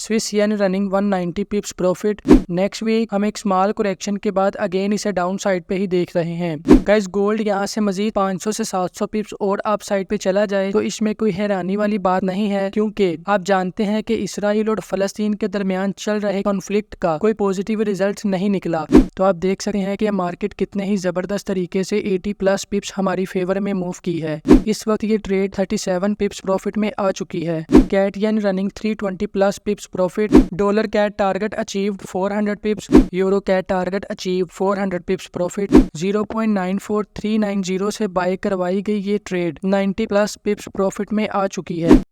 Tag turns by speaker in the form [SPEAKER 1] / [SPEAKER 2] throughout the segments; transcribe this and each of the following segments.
[SPEAKER 1] Swiss yen running 190 pips profit. Next week हम एक small correction के बाद अगेन इसे डाउन साइड पे ही देख रहे हैं। गाइस गोल्ड यहाँ से मजीद 500 से 700 पिप्स और अप साइड पे चला जाए तो इसमें कोई हैरानी वाली बात नहीं है, क्योंकि आप जानते हैं कि इसराइल और फलस्तीन के दरमियान चल रहे कॉन्फ्लिक्ट का कोई पॉजिटिव रिजल्ट नहीं निकला। तो आप देख सकते हैं कि मार्केट कितने ही जबरदस्त तरीके से 80 प्लस पिप्स हमारी फेवर में मूव की है। इस वक्त ये ट्रेड 37 पिप्स प्रॉफिट में आ चुकी है। CAD yen running 320 plus pips profit. Dollar CAD target achieved 400 pips. Euro CAD target achieve 400 pips profit. 0.94390 से बाय करवाई गई ये ट्रेड 90 प्लस पिप्स प्रॉफिट में आ चुकी है।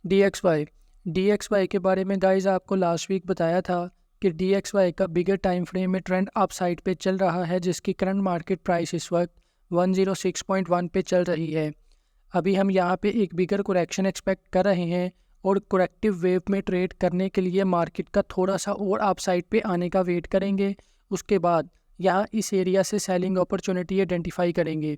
[SPEAKER 1] DXY के बारे में गाइज आपको लास्ट वीक बताया था कि DXY का बिगर टाइम फ्रेम में ट्रेंड अप साइड पे चल रहा है, जिसकी करंट मार्केट प्राइस इस वक्त 106.1 पे चल रही है। अभी हम यहाँ पे एक बिगर करेक्शन एक्सपेक्ट कर रहे हैं और करेक्टिव वेव में ट्रेड करने के लिए मार्केट का थोड़ा सा और अप साइड पे आने का वेट करेंगे। उसके बाद यहाँ इस एरिया से सेलिंग अपॉर्चुनिटी आइडेंटिफाई करेंगे।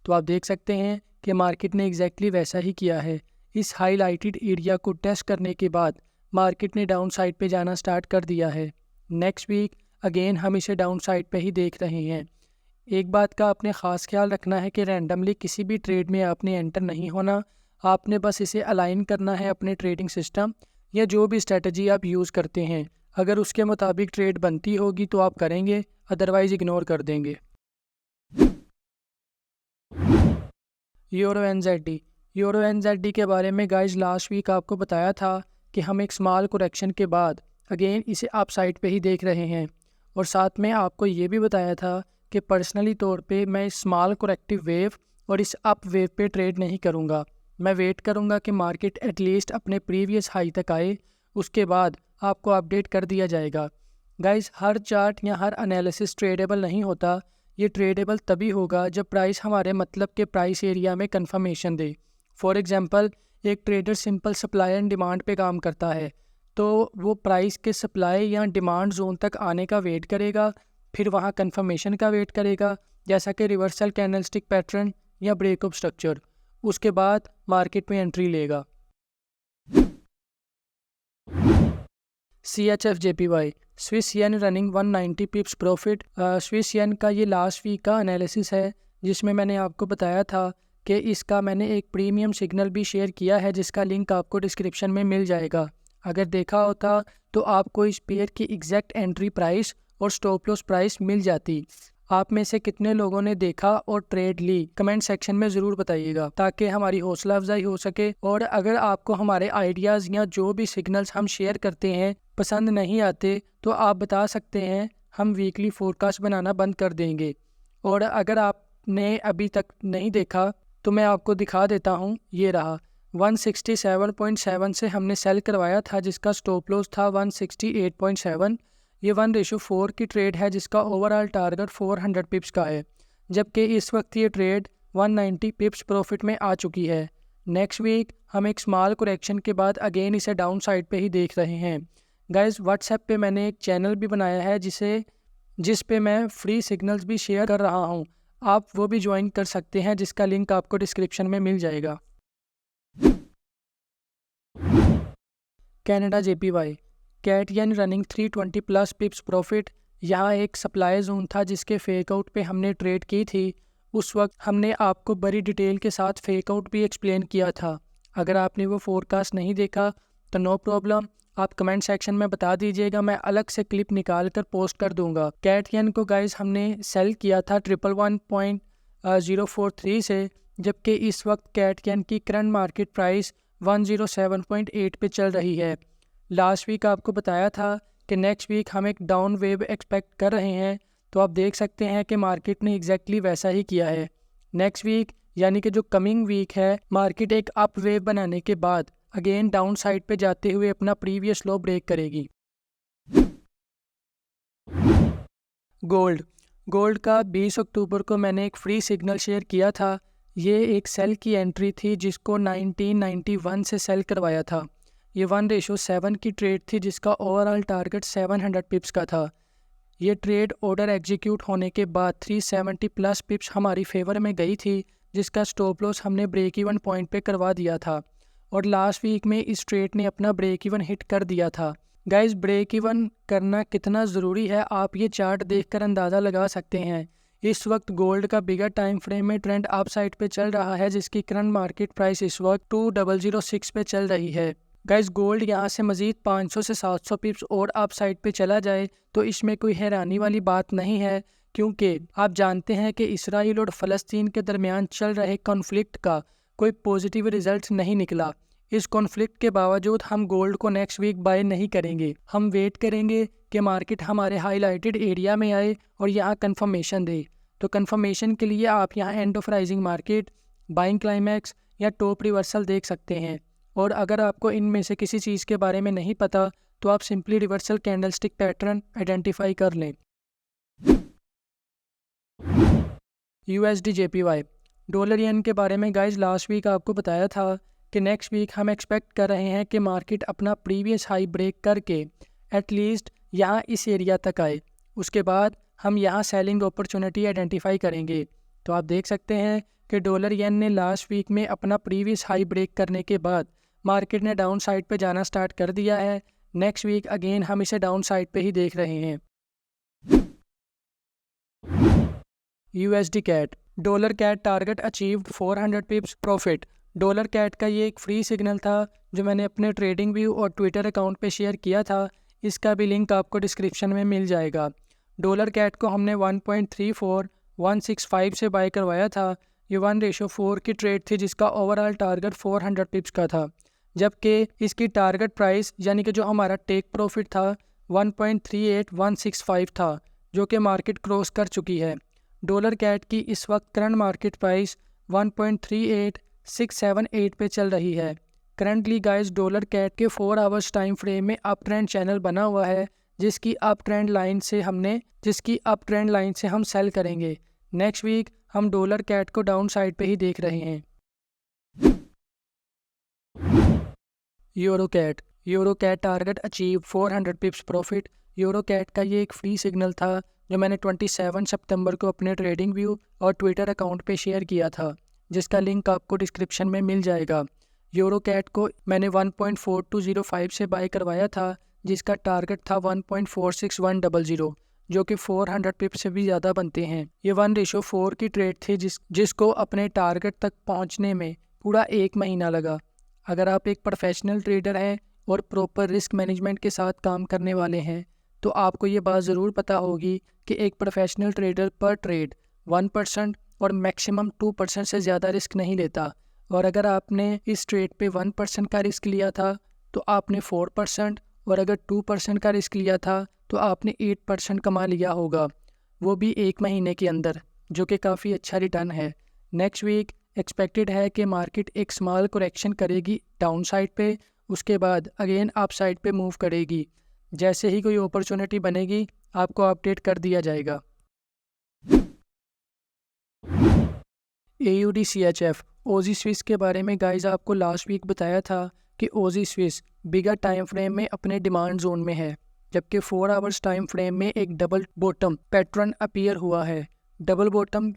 [SPEAKER 1] तो आप देख सकते हैं कि मार्केट ने एग्जैक्टली वैसा ही किया है। इस हाईलाइटेड एरिया को टेस्ट करने के बाद मार्केट ने डाउन साइड पे जाना स्टार्ट कर दिया है। नेक्स्ट वीक अगेन हम इसे डाउन साइड पे ही देख रहे हैं। एक बात का आपने ख़ास ख्याल रखना है कि रैंडमली किसी भी ट्रेड में आपने एंटर नहीं होना। आपने बस इसे अलाइन करना है अपने ट्रेडिंग सिस्टम या जो भी स्ट्रेटजी आप यूज़ करते हैं। अगर उसके मुताबिक ट्रेड बनती होगी तो आप करेंगे, अदरवाइज इग्नोर कर देंगे। यूरो एनजेडी के बारे में गाइज लास्ट वीक आपको बताया था कि हम एक स्मॉल करेक्शन के बाद अगेन इसे अप साइड पे ही देख रहे हैं, और साथ में आपको ये भी बताया था कि पर्सनली तौर पे मैं इस स्मॉल करेक्टिव वेव और इस अप वेव पे ट्रेड नहीं करूँगा। मैं वेट करूँगा कि मार्केट एटलीस्ट अपने प्रीवियस हाई तक आए, उसके बाद आपको अपडेट कर दिया जाएगा। गाइज हर चार्ट या हर एनालिसिस ट्रेडेबल नहीं होता। ये ट्रेडेबल तभी होगा जब प्राइस हमारे मतलब के प्राइस एरिया में कंफर्मेशन दे। फॉर एग्जांपल एक trader simple supply and demand पे काम करता है, तो वो प्राइस के सप्लाई या डिमांड जोन तक आने का वेट करेगा, फिर वहाँ कंफर्मेशन का वेट करेगा, जैसा कि रिवर्सल कैंडलस्टिक पैटर्न या ब्रेकअप स्ट्रक्चर। उसके बाद मार्केट में एंट्री लेगा। CHFJPY Swiss yen running 190 pips profit. Swiss येन का ये लास्ट वीक का एनालिसिस है, जिसमें मैंने आपको बताया था कि इसका मैंने एक प्रीमियम सिग्नल भी शेयर किया है, जिसका लिंक आपको डिस्क्रिप्शन में मिल जाएगा। अगर देखा होता तो आपको इस पेयर की एग्जैक्ट एंट्री प्राइस और स्टॉप लॉस प्राइस मिल जाती। आप में से कितने लोगों ने देखा और ट्रेड ली, कमेंट सेक्शन में ज़रूर बताइएगा, ताकि हमारी हौसला अफजाई हो सके। और अगर आपको हमारे आइडियाज़ या जो भी सिग्नल्स हम शेयर करते हैं पसंद नहीं आते तो आप बता सकते हैं, हम वीकली फोरकास्ट बनाना बंद कर देंगे। और अगर आपने अभी तक नहीं देखा तो मैं आपको दिखा देता हूँ, ये रहा 167.7 से हमने सेल करवाया था, जिसका स्टॉप लॉस था 168.7। ये 1:4 की ट्रेड है, जिसका ओवरऑल टारगेट 400 पिप्स का है, जबकि इस वक्त ये ट्रेड 190 पिप्स प्रॉफिट में आ चुकी है। नेक्स्ट वीक हम एक स्मॉल करेक्शन के बाद अगेन इसे डाउन साइड पे ही देख रहे हैं। गाइज व्हाट्सएप पे मैंने एक चैनल भी बनाया है जिस पे मैं फ्री सिग्नल्स भी शेयर कर रहा हूँ, आप वो भी ज्वाइन कर सकते हैं, जिसका लिंक आपको डिस्क्रिप्शन में मिल जाएगा। Canada JPY cat yen running 320 plus pips profit. यहाँ एक सप्लाई जोन था जिसके फेक आउट पे हमने ट्रेड की थी। उस वक्त हमने आपको बड़ी डिटेल के साथ फेक आउट भी एक्सप्लेन किया था। अगर आपने वो फोरकास्ट नहीं देखा तो नो प्रॉब्लम, आप कमेंट सेक्शन में बता दीजिएगा, मैं अलग से क्लिप निकाल कर पोस्ट कर दूंगा। कैट येन को गाइज हमने सेल किया था 111.043 से, जबकि इस वक्त कैट येन की करंट मार्केट प्राइस 107.8 पे चल रही है। लास्ट वीक आपको बताया था कि नेक्स्ट वीक हम एक डाउन वेव एक्सपेक्ट कर रहे हैं, तो आप देख सकते हैं कि मार्केट ने एग्जैक्टली वैसा ही किया है। नेक्स्ट वीक यानी कि जो कमिंग वीक है, मार्केट एक अप वेव बनाने के बाद अगेन डाउन साइड पे जाते हुए अपना प्रीवियस लो ब्रेक करेगी। गोल्ड का 20 अक्टूबर को मैंने एक फ्री सिग्नल शेयर किया था। ये एक सेल की एंट्री थी जिसको 1991 से सेल करवाया था। ये 1:7 की ट्रेड थी, जिसका ओवरऑल टारगेट 700 पिप्स का था। ये ट्रेड ऑर्डर एग्जीक्यूट होने के बाद 370 प्लस पिप्स हमारी फेवर में गई थी, जिसका स्टॉप लॉस हमने ब्रेक इवन पॉइंट पे करवा दिया था और लास्ट वीक में इस ट्रेड ने अपना ब्रेक इवन हिट कर दिया था। गाइस, ब्रेक इवन करना कितना ज़रूरी है आप ये चार्ट देखकर अंदाज़ा लगा सकते हैं। इस वक्त गोल्ड का बिगर टाइम फ्रेम में ट्रेंड अप साइड पे चल रहा है, जिसकी करंट मार्केट प्राइस इस वक्त 2006 पे चल रही है। गाइस, गोल्ड यहाँ से मजीद 500 से 700 पिप्स और अप साइड पे चला जाए तो इसमें कोई हैरानी वाली बात नहीं है, क्योंकि आप जानते हैं कि इसराइल और फ़लस्तीन के दरमियान चल रहे कॉन्फ्लिक्ट का कोई पॉजिटिव रिजल्ट नहीं निकला। इस कॉन्फ्लिक्ट के बावजूद हम गोल्ड को नेक्स्ट वीक बाय नहीं करेंगे। हम वेट करेंगे कि मार्केट हमारे हाईलाइटेड एरिया में आए और यहाँ कंफर्मेशन दे। तो कंफर्मेशन के लिए आप यहाँ end of rising market, buying climax या टॉप रिवर्सल देख सकते हैं। और अगर आपको इनमें से किसी चीज़ के बारे में नहीं पता तो आप simply reversal candlestick pattern identify कर लें। USD JPY डॉलर येन के बारे में गाइज लास्ट वीक आपको बताया था कि नेक्स्ट वीक हम एक्सपेक्ट कर रहे हैं कि मार्केट अपना प्रीवियस हाई ब्रेक करके एटलीस्ट यहाँ इस एरिया तक आए। उसके बाद हम यहाँ सेलिंग अपॉर्चुनिटी आइडेंटिफाई करेंगे। तो आप देख सकते हैं कि डॉलर येन ने लास्ट वीक में अपना प्रीवियस हाई ब्रेक करने के बाद मार्केट ने डाउन साइड पे जाना स्टार्ट कर दिया है। नेक्स्ट वीक अगेन हम इसे डाउन साइड पे ही देख रहे हैं। USD CAD dollar CAD target achieved 400 pips profit. Dollar CAD का ये एक फ्री सिग्नल था जो मैंने अपने ट्रेडिंग व्यू और ट्विटर अकाउंट पे शेयर किया था। इसका भी लिंक आपको डिस्क्रिप्शन में मिल जाएगा। डॉलर कैट को हमने 1.34165 से बाय करवाया था। ये 1:4 की ट्रेड थी जिसका ओवरऑल टारगेट 400 पिप्स का था, जबकि इसकी टारगेट प्राइस यानी कि जो हमारा टेक प्रॉफिट था 1.38165 था, जो कि मार्केट क्रॉस कर चुकी है। डॉलर कैट की इस वक्त करंट मार्केट प्राइस 1.38678 पे चल रही है। करंटली गाइस डॉलर कैट के 4 आवर्स टाइम फ्रेम में अप ट्रेंड चैनल बना हुआ है, जिसकी अप ट्रेंड लाइन से हम सेल करेंगे। नेक्स्ट वीक हम डॉलर कैट को डाउन साइड पे ही देख रहे हैं। Euro CAD target achieve 400 pips profit. Euro CAD का ये एक फ्री सिग्नल था जो मैंने 27 सितंबर को अपने ट्रेडिंग व्यू और ट्विटर अकाउंट पे शेयर किया था, जिसका लिंक आपको डिस्क्रिप्शन में मिल जाएगा। यूरो कैट को मैंने 1.4205 से बाय करवाया था, जिसका टारगेट था 1.46100, जो कि 400 पिप्स से भी ज़्यादा बनते हैं। ये 1:4 की ट्रेड थी जिसको अपने टारगेट तक पहुंचने में पूरा 1 महीना लगा। अगर आप एक प्रोफेशनल ट्रेडर हैं और प्रॉपर रिस्क मैनेजमेंट के साथ काम करने वाले हैं तो आपको ये बात ज़रूर पता होगी कि एक प्रोफेशनल ट्रेडर पर ट्रेड 1% और मैक्सिमम 2% से ज़्यादा रिस्क नहीं लेता। और अगर आपने इस ट्रेड पे 1% का रिस्क लिया था तो आपने 4%, और अगर 2% का रिस्क लिया था तो आपने 8% कमा लिया होगा, वो भी 1 महीने के अंदर, जो कि काफ़ी अच्छा रिटर्न है। नेक्स्ट वीक एक्सपेक्टेड है कि मार्केट एक स्मॉल करेक्शन करेगी डाउन साइड पे, उसके बाद अगेन अप साइड पे मूव करेगी। जैसे ही कोई अपॉर्चुनिटी बनेगी आपको अपडेट कर दिया जाएगा। AUD CHF ओजी स्विस के बारे में गाइज आपको लास्ट वीक बताया था कि ओजी स्विस बिगर टाइम फ्रेम में अपने डिमांड जोन में है, जबकि 4 आवर्स टाइम फ्रेम में एक डबल बॉटम पैटर्न अपीयर हुआ है। डबल बॉटम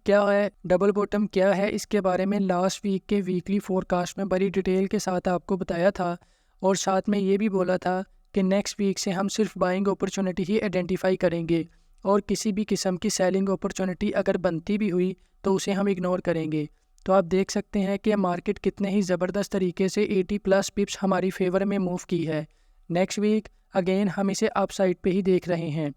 [SPEAKER 1] क्या है इसके बारे में लास्ट वीक के वीकली फोरकास्ट में बड़ी डिटेल के साथ आपको बताया था, और साथ में ये भी बोला था कि नेक्स्ट वीक से हम सिर्फ बाइंग अपॉर्चुनिटी ही आइडेंटिफाई करेंगे और किसी भी किस्म की सेलिंग अपॉर्चुनिटी अगर बनती भी हुई तो उसे हम इग्नोर करेंगे। तो आप देख सकते हैं कि मार्केट कितने ही ज़बरदस्त तरीके से 80 प्लस पिप्स हमारी फेवर में मूव की है। नेक्स्ट वीक अगेन हम इसे अप साइड पे ही देख रहे हैं।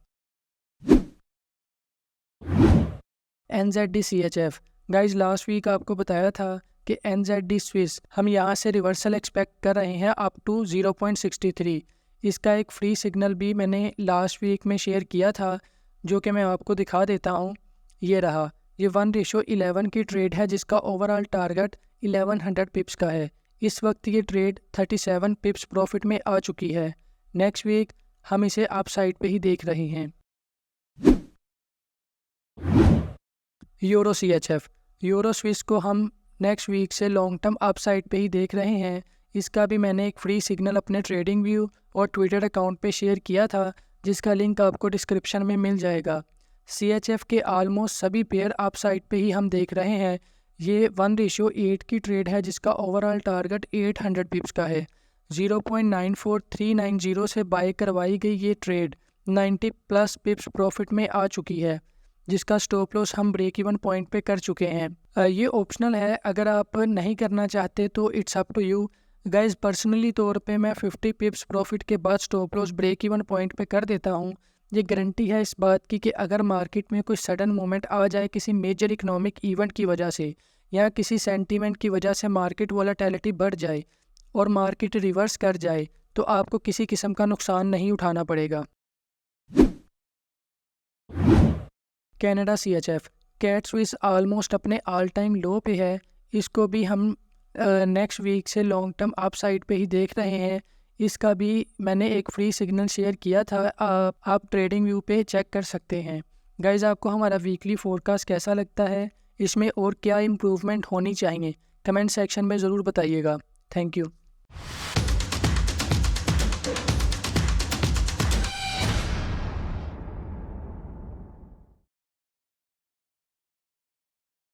[SPEAKER 1] NZD CHF guys last week आपको बताया था कि NZD स्विस हम यहाँ से रिवर्सल एक्सपेक्ट कर रहे हैं अप टू 0.63। इसका एक फ्री सिग्नल भी मैंने लास्ट वीक में शेयर किया था, जो कि मैं आपको दिखा देता हूँ। ये रहा, ये 1:11 की ट्रेड है जिसका ओवरऑल टारगेट 1100 पिप्स का है। इस वक्त ये ट्रेड 37 पिप्स प्रॉफिट में आ चुकी है। नेक्स्ट वीक हम इसे अप साइड पे ही देख रहे हैं। यूरो CHF यूरो स्विस को हम नेक्स्ट वीक से लॉन्ग टर्म अप साइड पे ही देख रहे हैं। इसका भी मैंने एक फ्री सिग्नल अपने ट्रेडिंग व्यू और ट्विटर अकाउंट पे शेयर किया था, जिसका लिंक आपको डिस्क्रिप्शन में मिल जाएगा। CHF के ऑलमोस्ट सभी पेयर आप साइड पे ही हम देख रहे हैं। ये 1:8 की ट्रेड है जिसका ओवरऑल टारगेट 800 पिप्स का है। 0.94390 से बाय करवाई गई ये ट्रेड 90 प्लस पिप्स प्रॉफिट में आ चुकी है, जिसका स्टॉप लॉस हम ब्रेक इवन पॉइंट पे कर चुके हैं। ये ऑप्शनल है, अगर आप नहीं करना चाहते तो it's up to you guys. Personally तौर पे मैं 50 पिप्स प्रॉफिट के बाद stop loss break even point पे कर देता हूँ। ये गारंटी है इस बात की कि अगर मार्केट में कोई सडन मोमेंट आ जाए किसी मेजर इकोनॉमिक इवेंट की वजह से या किसी सेंटीमेंट की वजह से मार्केट वोलेटिलिटी बढ़ जाए और मार्केट रिवर्स कर जाए तो आपको किसी किस्म का नुकसान नहीं उठाना पड़ेगा। Canada CHF CAD Swiss almost अपने ऑल टाइम लो पे है। इसको भी हम नेक्स्ट वीक से लॉन्ग टर्म अप साइड पे ही देख रहे हैं। इसका भी मैंने एक फ्री सिग्नल शेयर किया था, आप ट्रेडिंग व्यू पे चेक कर सकते हैं। गाइज, आपको हमारा वीकली फोरकास्ट कैसा लगता है, इसमें और क्या इम्प्रूवमेंट होनी चाहिए, कमेंट सेक्शन में ज़रूर बताइएगा। Thank you.